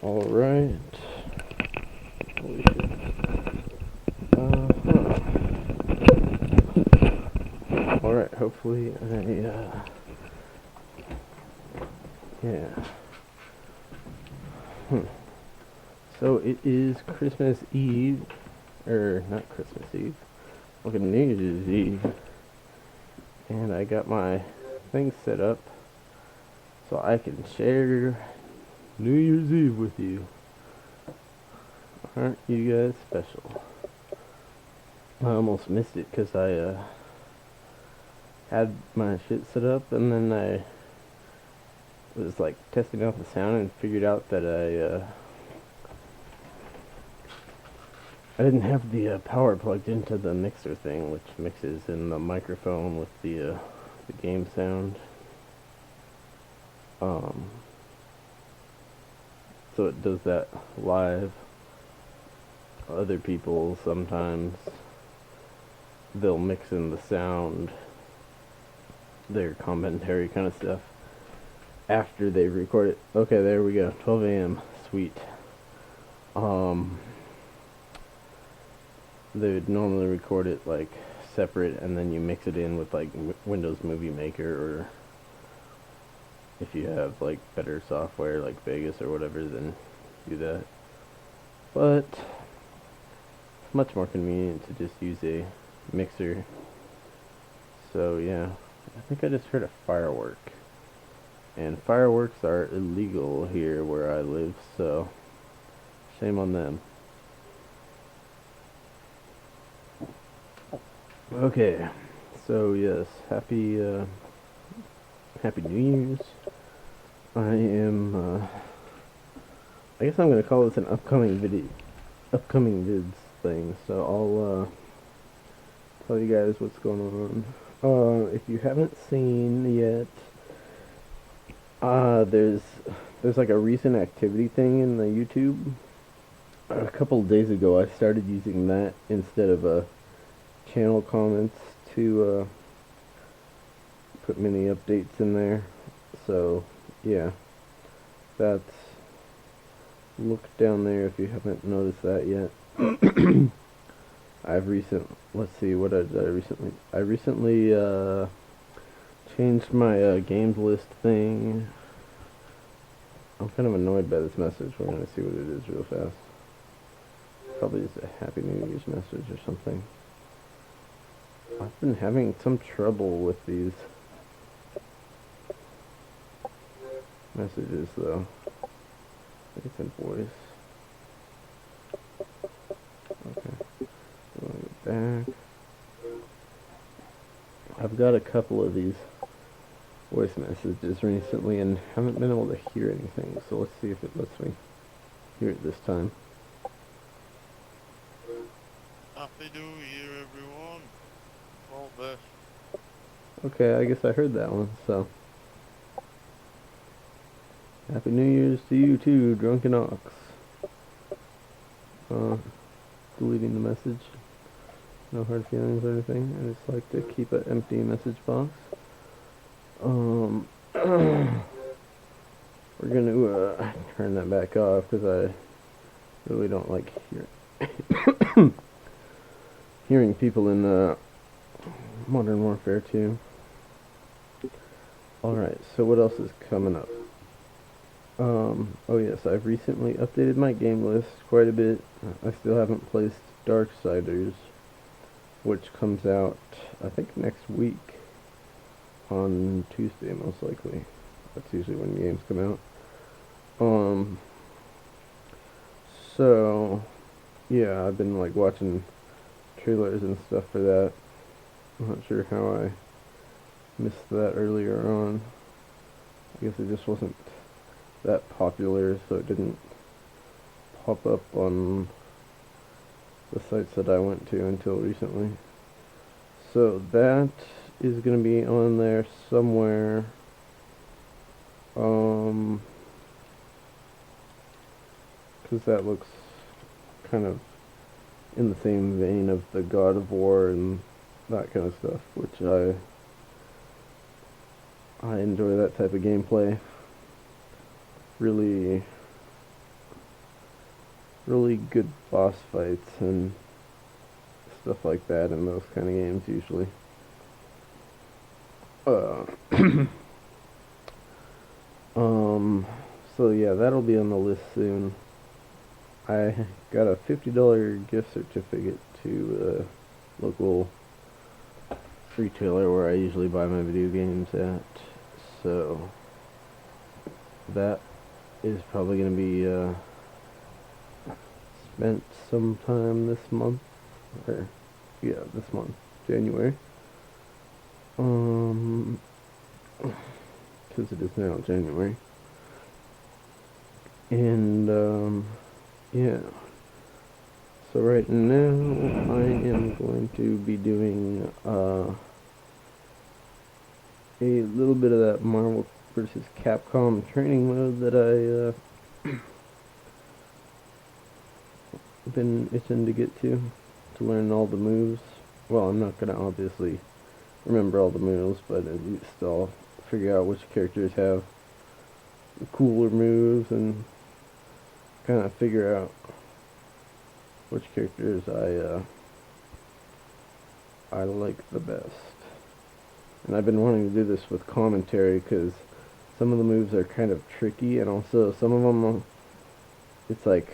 Alright. Holy shit. Alright, hopefully yeah. So it is Christmas Eve, or not Christmas Eve, fucking New Year's Eve, and I got my thing set up so I can share New Year's Eve with you. Aren't you guys special? I almost missed it because I had my shit set up, and then I was like testing out the sound and figured out that I didn't have the power plugged into the mixer thing, which mixes in the microphone with the game sound. So it does that live. Other people sometimes they'll mix in the sound, their commentary kind of stuff, after they record it. Okay, there we go. 12 a.m. Sweet. They would normally record it like separate, and then you mix it in with like Windows Movie Maker, or if you have like better software like Vegas or whatever, then do that. But it's much more convenient to just use a mixer. So yeah, I think I just heard a firework. And fireworks are illegal here where I live, so shame on them. Okay, so yes, happy New Year's. I guess I'm gonna call this an upcoming vids thing. So I'll tell you guys what's going on. If you haven't seen yet, there's like a recent activity thing in the YouTube. A couple days ago, I started using that instead of channel comments to put mini updates in there. So yeah, that's, look down there if you haven't noticed that yet. Let's see, what did I recently? I recently changed my games list thing. I'm kind of annoyed by this message. We're gonna see what it is real fast. Probably just a Happy New Year's message or something. I've been having some trouble with these messages though. I think it's in voice. Okay. Going back. I've got a couple of these voice messages recently and haven't been able to hear anything, so let's see if it lets me hear it this time. Happy New Year, everyone. All best. Okay, I guess I heard that one, so. Happy New Year's to you too, Drunken Ox. Deleting the message. No hard feelings or anything. I just like to keep an empty message box. We're gonna turn that back off because I really don't like hearing people in Modern Warfare 2. Alright, so what else is coming up? Oh yes, I've recently updated my game list quite a bit. I still haven't placed Darksiders, which comes out, I think, next week. On Tuesday, most likely. That's usually when games come out. So, yeah, I've been, like, watching trailers and stuff for that. I'm not sure how I missed that earlier on. I guess it just wasn't that popular, so it didn't pop up on the sites that I went to until recently. So that is going to be on there somewhere. Because that looks kind of in the same vein of the God of War and that kind of stuff, which I enjoy that type of gameplay. Really really good boss fights and stuff like that in those kind of games usually. Uh, um, so yeah, that'll be on the list soon. I got a $50 gift certificate to a local retailer where I usually buy my video games at. So that is probably going to be spent sometime this month. Or, yeah, this month, January. Because it is now January. And, yeah. So right now, I am going to be doing, a little bit of that Marvel vs. Capcom training mode that I, been itching to get to learn all the moves. Well, I'm not gonna obviously remember all the moves, but at least I'll figure out which characters have the cooler moves and kind of figure out which characters I like the best. And I've been wanting to do this with commentary because some of the moves are kind of tricky, and also some of them, it's like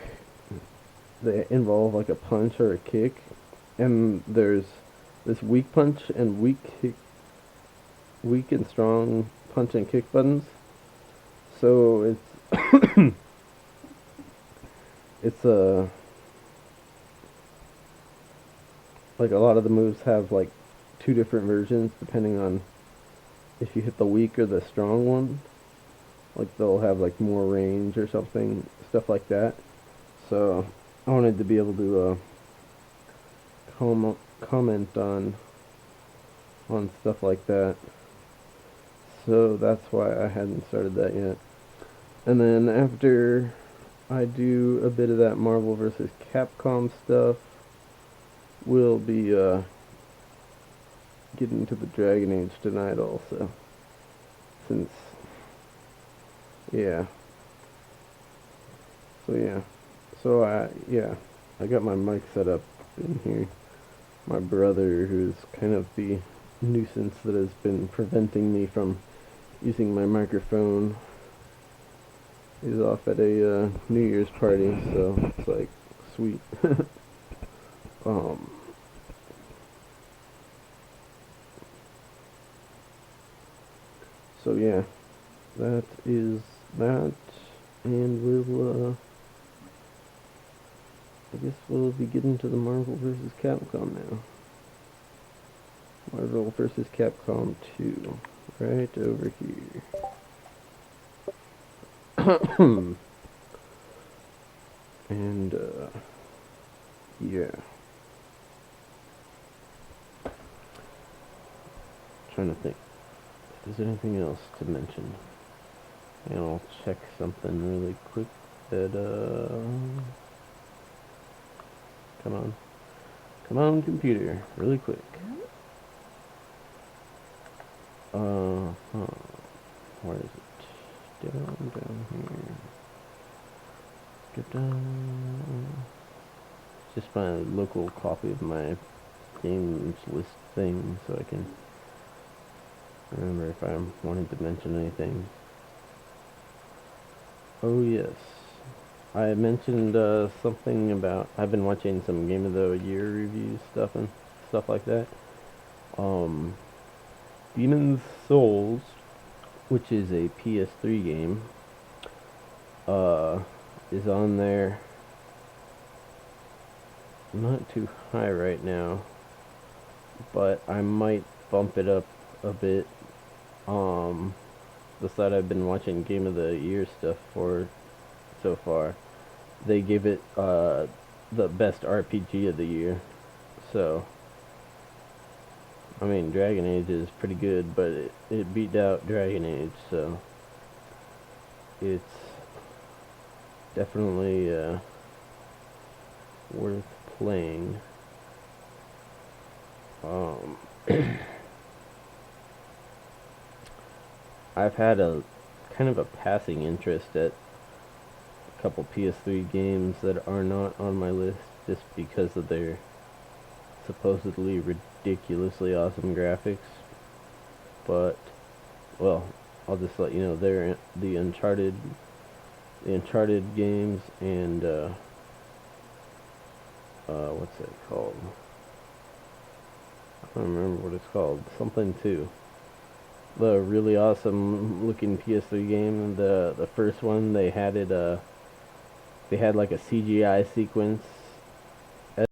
they involve like a punch or a kick, and there's this weak punch and weak and strong punch and kick buttons. So it's like a lot of the moves have like two different versions depending on if you hit the weak or the strong one. Like they'll have like more range or something, stuff like that. So I wanted to be able to comment on stuff like that. So that's why I hadn't started that yet. And then after I do a bit of that Marvel vs. Capcom stuff, we'll be getting to the Dragon Age tonight also. Since, yeah. So yeah. So I got my mic set up in here. My brother, who's kind of the nuisance that has been preventing me from using my microphone, is off at a New Year's party, so it's like sweet. um, so yeah, that is that, and I guess we'll be getting to the Marvel vs. Capcom now. Marvel vs. Capcom 2, right over here. And, yeah. Trying to think. Is there anything else to mention? And I'll check something really quick that, come on. Come on, computer. Really quick. Where is it? Down here. Get down. Just my local copy of my games list thing so I can remember if I wanted to mention anything. Oh yes. I mentioned something about I've been watching some Game of the Year review stuff and stuff like that. Demon's Souls, which is a PS3 game, is on there. Not too high right now, but I might bump it up a bit. The site I've been watching Game of the Year stuff for so far, they gave it the best RPG of the year. So I mean, Dragon Age is pretty good, but it beat out Dragon Age, so it's definitely worth playing. I've had a kind of a passing interest at a couple PS3 games that are not on my list just because of their supposedly ridiculously awesome graphics. But, well, I'll just let you know they're the Uncharted games and what's it called? I don't remember what it's called. Something 2. The really awesome looking PS3 game. The first one they had like a CGI sequence